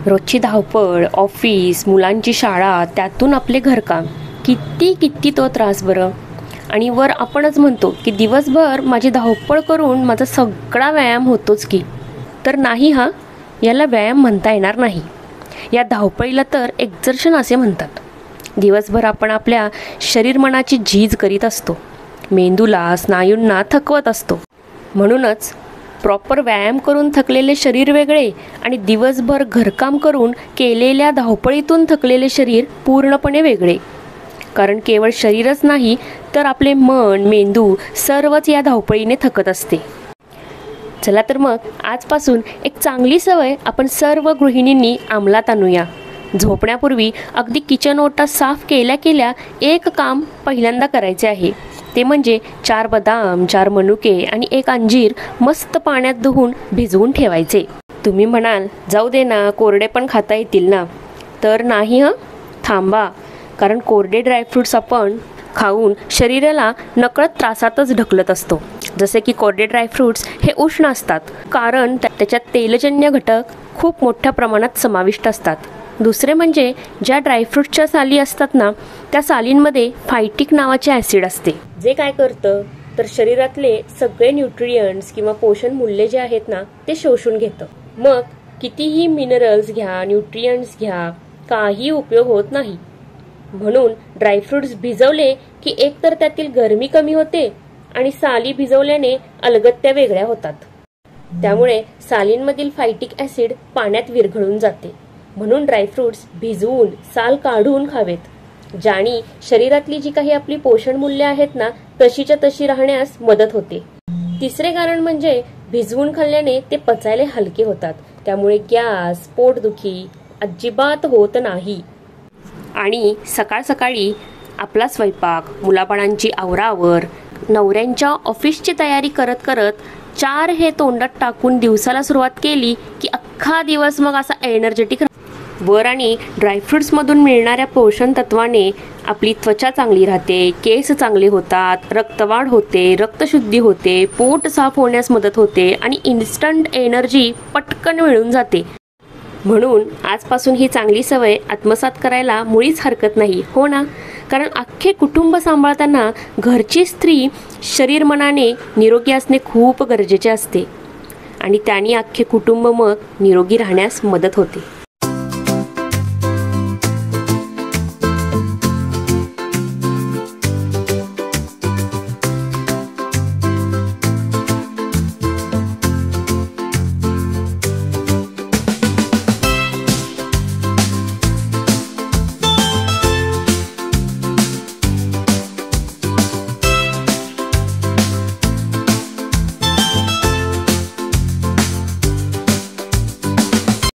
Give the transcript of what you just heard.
रोजची धावपळ, ऑफिस, मुलांची शाळा, त्यातून आपले घरकाम, किती तो त्रास बरं. आणि वर आपणच म्हणतो की दिवसभर माझी धावपळ करून माझा सगळा व्यायाम होतोच की. तर नाही हा, याला व्यायाम म्हणता येणार नाही. या धावपळीला तर एक्झर्शन असे म्हणतात. दिवसभर आपण आपल्या शरीर मनाची झीज करीत असतो, मेंदूला, स्नायूंना थकवत असतो. म्हणूनच प्रॉपर व्यायाम करून थकलेले शरीर वेगळे आणि दिवसभर घरकाम करून केलेल्या धावपळीतून थकलेले शरीर पूर्णपणे वेगळे. कारण केवळ शरीरच नाही तर आपले मन, मेंदू सर्वच या धावपळीने थकत असते. चला तर मग आजपासून एक चांगली सवय आपण सर्व गृहिणींनी अंमलात आणूया. झोपण्यापूर्वी अगदी किचन ओटा साफ केल्या एक काम पहिल्यांदा करायचे आहे. ते म्हणजे 4 बदाम, 4 मनुके आणि 1 अंजीर मस्त पाण्यात धुवून भिजवून ठेवायचे. तुम्ही म्हणाल जाऊ दे ना, कोरडे पण खाता येतील ना. तर नाही हं, थांबा. कारण कोरडे ड्रायफ्रूट्स आपण खाऊन शरीराला नकळत त्रासातच ढकलत असतो. जसे की कोरडे ड्रायफ्रूट्स हे उष्ण असतात कारण त्याच्यात तेलजन्य घटक खूप मोठ्या प्रमाणात समाविष्ट असतात. दुसरे म्हणजे ज्या ड्रायफ्रूट्सच्या साली असतात ना, त्या सालींमध्ये फायटिक नावाचे ॲसिड असते, जे काय करतं तर शरीरातले सगळे न्यूट्रियंट्स किंवा पोषण मूल्य जे आहेत ना ते शोषून घेतं. मग कितीही मिनरल्स घ्या, न्यूट्रियंट्स घ्या, काही उपयोग होत नाही. म्हणून ड्रायफ्रूट्स भिजवले की एकतर त्यातील गरमी कमी होते आणि साली भिजवल्याने अलगत्या वेगळ्या होतात. त्यामुळे सालींमधील फायटिक ॲसिड पाण्यात विरघळून जाते. म्हणून ड्रायफ्रूट्स भिजवून साल काढून खावेत, ज्याने शरीरातली जी काही आपली पोषण मूल्य आहेत ना तशीच्या तशी राहण्यास मदत होते. तिसरे कारण म्हणजे भिजवून खाल्ल्याने ते पचायला हलके होतात. त्यामुळे गॅस, पोटदुखी अजिबात होत नाही. आणि सकाळ सकाळी आपला स्वयंपाक, मुलाबाळांची आवरावर, नवऱ्यांच्या ऑफिसची तयारी करत करत 4 हे तोंडात टाकून दिवसाला सुरुवात केली की अख्खा दिवस मग असा एनर्जेटिक. वर आणि ड्रायफ्रुट्समधून मिळणाऱ्या पोषण तत्वाने आपली त्वचा चांगली राहते, केस चांगले होतात, रक्तवाढ होते, रक्तशुद्धी होते, पोट साफ होण्यास मदत होते आणि इन्स्टंट एनर्जी पटकन मिळून जाते. म्हणून आजपासून ही चांगली सवय आत्मसात करायला मुळीच हरकत नाही, हो ना. कारण अख्खे कुटुंब सांभाळताना घरची स्त्री शरीर मनाने निरोगी असणे खूप गरजेचे असते आणि त्याने अख्खे कुटुंब मग निरोगी राहण्यास मदत होते.